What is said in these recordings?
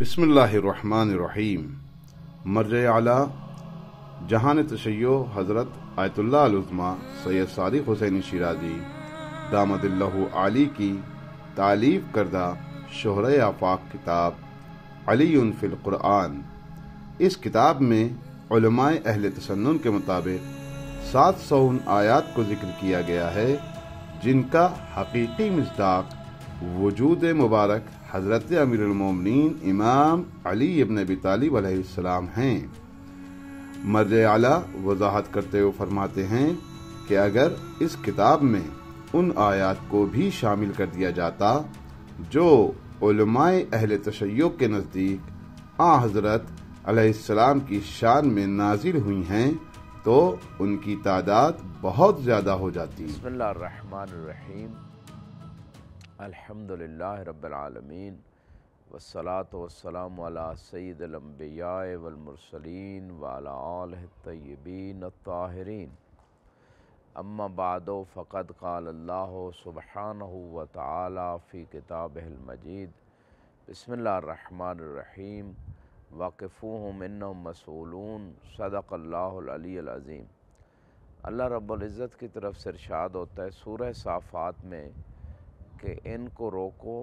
بسم اللہ الرحمن الرحیم۔ مرجع اعلیٰ جہان تشیع حضرت آیت اللہ العظمیٰ سید صادق حسین شیرازی دامت اللہ عالی کی تالیف کردہ شہرۂ آفاق کتاب علی فی القرآن، اس کتاب میں علماء اہل تسنن کے مطابق 700 آیات کو ذکر کیا گیا ہے، جن کا حقیقی مصداق وجود مبارک حضرت امیر المومنین امام علی ابن ابی طالب علیہ السلام ہیں۔ مرجع اعلیٰ وضاحت کرتے ہوئے فرماتے ہیں کہ اگر اس کتاب میں ان آیات کو بھی شامل کر دیا جاتا جو علماء اہل تشیع کے نزدیک حضرت علیہ السلام کی شان میں نازل ہوئی ہیں تو ان کی تعداد بہت زیادہ ہو جاتی۔ بسم اللہ الرحمن الرحیم، الحمدللہ رب العالمین، والصلاة والسلام علی سید الانبیاء والمرسلین وعلی آلہ الطیبین الطاہرین، اما بعد فقد قال اللہ سبحانہ وتعالی فی کتابہ المجید، بسم اللہ الرحمن الرحیم، واقفوہم انہم مسئولون، صدق اللہ العلی العظیم۔ اللہ رب العزت کی طرف سے ارشاد ہوتا ہے سورہ صافات میں کہ ان کو روکو،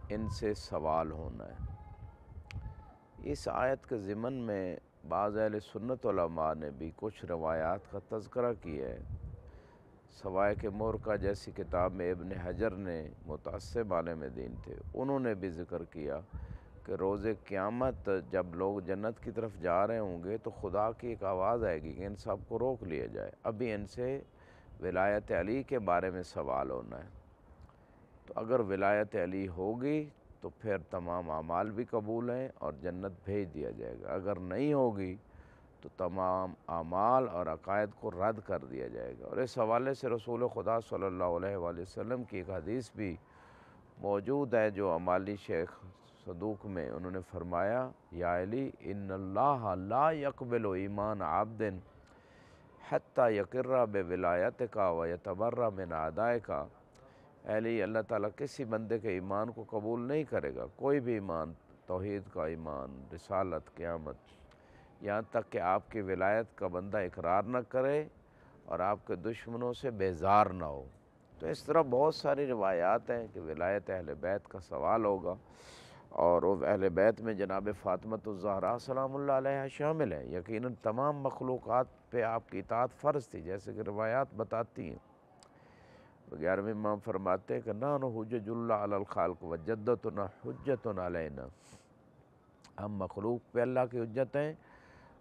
ان سے سوال ہونا ہے۔ اس آیت کے ضمن میں بعض اہل سنت علماء نے بھی کچھ روایات کا تذکرہ کیا ہے۔ سوائے مرکہ جیسی کتاب میں ابن حجر نے متعصب عالم دین تھے، انہوں نے بھی ذکر کیا کہ روز قیامت جب لوگ جنت کی طرف جا رہے ہوں گے تو خدا کی ایک آواز آئے گی کہ ان سب کو روک لیا جائے، ابھی ان سے ولایت علی کے بارے میں سوال ہونا ہے۔ تو اگر ولایت علی ہوگی تو پھر تمام اعمال بھی قبول ہیں اور جنت بھیج دیا جائے گا، اگر نہیں ہوگی تو تمام اعمال اور عقائد کو رد کر دیا جائے گا۔ اور اس حوالے سے رسول خدا صلی اللہ علیہ وآلہ وسلم کی ایک حدیث بھی موجود ہے جو امالی شیخ صدوق میں انہوں نے فرمایا، یا علی ان اللہ لا یقبل ایمان عبد حتی یقر بولایتک ویتبرأ من اعدائک۔ علی اللہ تعالیٰ کسی بندے کے ایمان کو قبول نہیں کرے گا، کوئی بھی ایمان، توحید کا ایمان، رسالت، قیامت، یہاں تک کہ آپ کی ولایت کا بندہ اقرار نہ کرے اور آپ کے دشمنوں سے بیزار نہ ہو۔ تو اس طرح بہت ساری روایات ہیں کہ ولایت اہل بیت کا سوال ہوگا، اور وہ اہل بیت میں جناب فاطمۃ الزہراء سلام اللہ علیہ شامل ہے۔ یقیناً تمام مخلوقات پہ آپ کی اطاعت فرض تھی، جیسے کہ روایات بتاتی ہیں۔ 11ویں امام فرماتے ہیں کہ نحن حجج اللہ علی الخالق وجدتنا حجت علینا، ہم مخلوق پہ اللہ کی حجت ہیں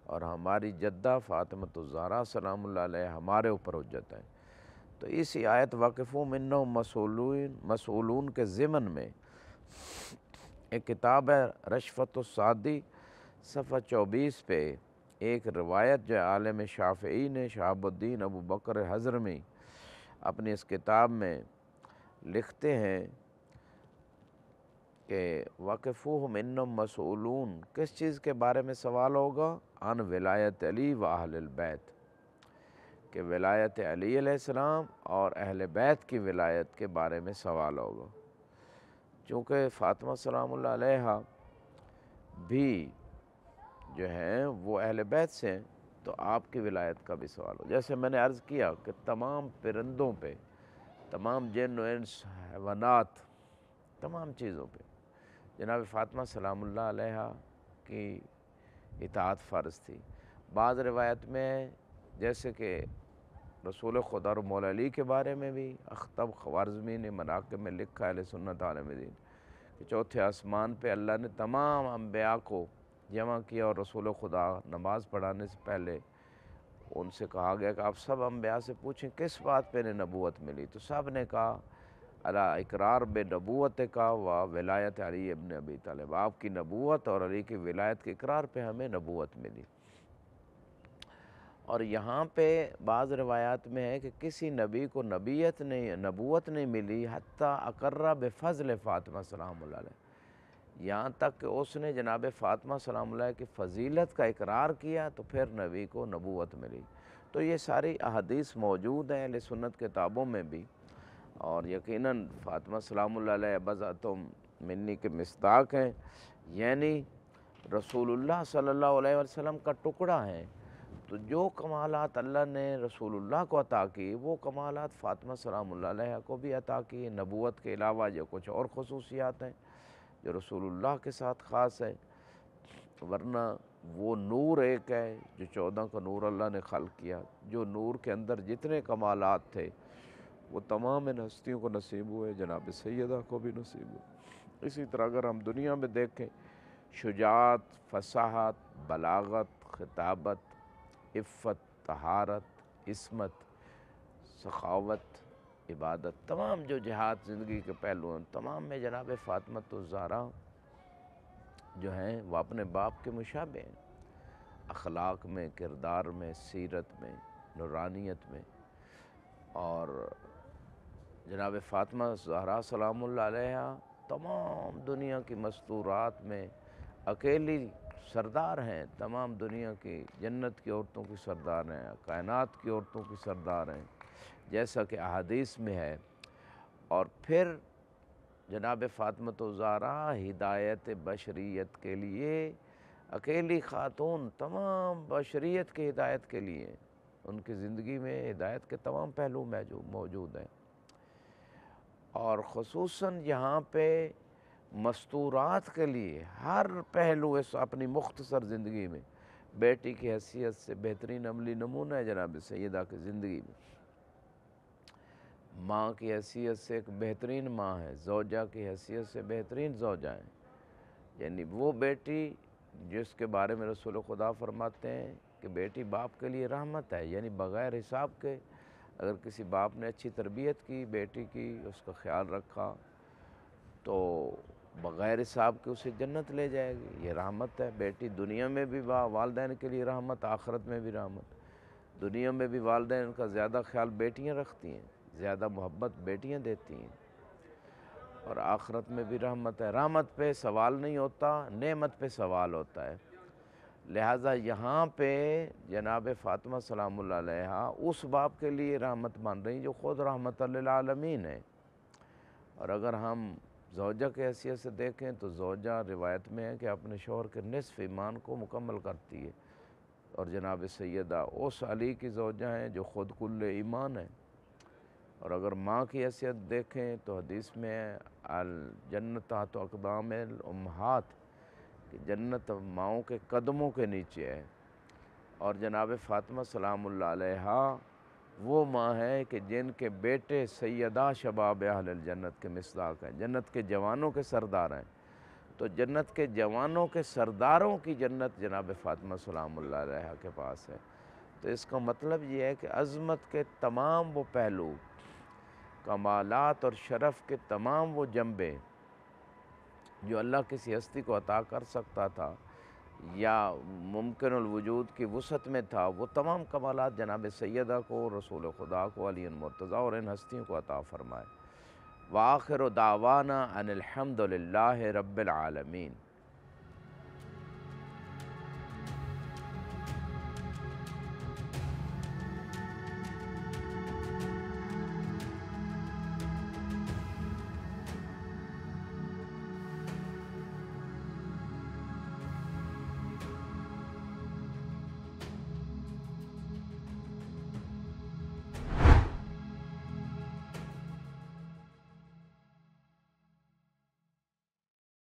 اور ہماری جدہ فاطمۃ الزہراء سلام اللہ علیہ ہمارے اوپر حجت ہیں۔ تو اسی آیت واقفوہم انہم مسئولون کے ضمن میں ایک کتاب ہے رشفۃ السعدی، صفحہ 24 پہ ایک روایت جو عالم شافعی نے شہاب الدین ابو بکر حضرمی اپنی اس کتاب میں لکھتے ہیں کہ وقفوہم انہم مسئولون، کس چیز کے بارے میں سوال ہوگا؟ عن ولایت علی و اہل البیت، کہ ولایت علی علیہ السلام اور اہل بیت کی ولایت کے بارے میں سوال ہوگا۔ چونکہ فاطمہ سلام اللہ علیہ بھی جو ہیں وہ اہل بیت سے ہیں تو آپ کی ولایت کا بھی سوال ہو۔ جیسے میں نے عرض کیا کہ تمام پرندوں پہ، تمام جن و انس، حیوانات، تمام چیزوں پہ جناب فاطمہ سلام اللہ علیہ کی اطاعت فرض تھی۔ بعض روایت میں جیسے کہ رسول خدا اور مولا علی کے بارے میں بھی اختب خوارزمی نے مناقب میں لکھا ہے، اہل سنت عالم دین، کہ چوتھے آسمان پہ اللہ نے تمام انبیاء کو جمع کیا اور رسول خدا نماز پڑھانے سے پہلے ان سے کہا گیا کہ آپ سب انبیاء سے پوچھیں کس بات پہ انہیں نبوت ملی، تو سب نے کہا علی اقرار بنبوت کا و ولایت علی ابن ابی طالب، آپ کی نبوت اور علی کی ولایت کے اقرار پہ ہمیں نبوت ملی۔ اور یہاں پہ بعض روایات میں ہے کہ کسی نبی کو نبوت نہیں ملی حتیٰ اقرّ بفضل فاطمہ سلام اللہ علیہ، یہاں تک کہ اس نے جناب فاطمہ سلام اللہ کی فضیلت کا اقرار کیا تو پھر نبی کو نبوت ملی۔ تو یہ ساری احادیث موجود ہیں اہل سنت کتابوں میں بھی، اور یقیناً فاطمہ سلام اللہ علیہ بضعۃ منی کے مصداق ہیں۔ یعنی رسول اللہ صلی اللہ علیہ وسلم کا ٹکڑا ہیں۔ تو جو کمالات اللہ نے رسول اللہ کو عطا کی وہ کمالات فاطمہ سلام اللہ علیہ کو بھی عطا کی۔ نبوت کے علاوہ جو کچھ اور خصوصیات ہیں جو رسول اللہ کے ساتھ خاص ہے، ورنہ وہ نور ایک ہے جو 14 کا نور اللہ نے خلق کیا، جو نور کے اندر جتنے کمالات تھے وہ تمام ان ہستیوں کو نصیب ہوئے، جناب سیدہ کو بھی نصیب ہوئے۔ اسی طرح اگر ہم دنیا میں دیکھیں، شجاعت، فصاحت، بلاغت، خطابت، عفت، طہارت، عصمت، سخاوت، عبادت، تمام جو جہاد زندگی کے پہلو ہیں، تمام میں جناب فاطمۃ الزہرا جو ہیں وہ اپنے باپ کے مشابہ ہیں، اخلاق میں، کردار میں، سیرت میں، نورانیت میں۔ اور جناب فاطمہ زہرا سلام اللہ علیہ تمام دنیا کی مستورات میں اکیلی سردار ہیں، تمام دنیا کی جنت کی عورتوں کی سردار ہیں، کائنات کی عورتوں کی سردار ہیں، جیسا کہ احادیث میں ہے۔ اور پھر جناب فاطمۃ الزہرا ہدایت بشریت کے لیے اکیلی خاتون، تمام بشریت کی ہدایت کے لیے، ان کی زندگی میں ہدایت کے تمام پہلو موجود ہیں۔ اور خصوصاً یہاں پہ مستورات کے لیے ہر پہلو اس اپنی مختصر زندگی میں بیٹی کی حیثیت سے بہترین عملی نمونہ ہے جناب سیدہ کی زندگی میں۔ ماں کی حیثیت سے ایک بہترین ماں ہے، زوجہ کی حیثیت سے بہترین زوجہ ہیں، یعنی وہ بیٹی جس کے بارے میں رسول خدا فرماتے ہیں کہ بیٹی باپ کے لیے رحمت ہے، یعنی بغیر حساب کے اگر کسی باپ نے اچھی تربیت کی بیٹی کی، اس کا خیال رکھا، تو بغیر حساب کے اسے جنت لے جائے گی۔ یہ رحمت ہے۔ بیٹی دنیا میں بھی والدین کے لیے رحمت، آخرت میں بھی رحمت۔ دنیا میں بھی والدین کا زیادہ خیال بیٹیاں رکھتی ہیں، زیادہ محبت بیٹیاں دیتی ہیں، اور آخرت میں بھی رحمت ہے۔ رحمت پہ سوال نہیں ہوتا، نعمت پہ سوال ہوتا ہے۔ لہٰذا یہاں پہ جناب فاطمہ سلام اللہ علیہ اس باپ کے لیے رحمت مان رہی جو خود رحمت للعالمین ہے۔ اور اگر ہم زوجہ کی حیثیت سے دیکھیں تو زوجہ روایت میں ہے کہ اپنے شوہر کے نصف ایمان کو مکمل کرتی ہے، اور جناب سیدہ اس علی کی زوجہ ہیں جو خود کل ایمان ہے۔ اور اگر ماں کی حیثیت دیکھیں تو حدیث میں ہے الجنت تحت اقدام الامہات، کہ جنت ماؤں کے قدموں کے نیچے ہے۔ اور جناب فاطمہ سلام اللہ علیہ وہ ماں ہے کہ جن کے بیٹے سیدہ شباب اہل الجنت کے مصداق ہیں، جنت کے جوانوں کے سردار ہیں۔ تو جنت کے جوانوں کے سرداروں کی جنت جناب فاطمہ سلام اللہ علیہ کے پاس ہے۔ تو اس کا مطلب یہ ہے کہ عظمت کے تمام وہ پہلو، کمالات اور شرف کے تمام وہ جنبے جو اللہ کسی ہستی کو عطا کر سکتا تھا یا ممکن الوجود کی وسعت میں تھا، وہ تمام کمالات جناب سیدہ کو، رسول خدا کو، علی مرتضیٰ اور ان ہستیوں کو عطا فرمائے۔ وآخر دعوانا ان الحمد للہ رب العالمین۔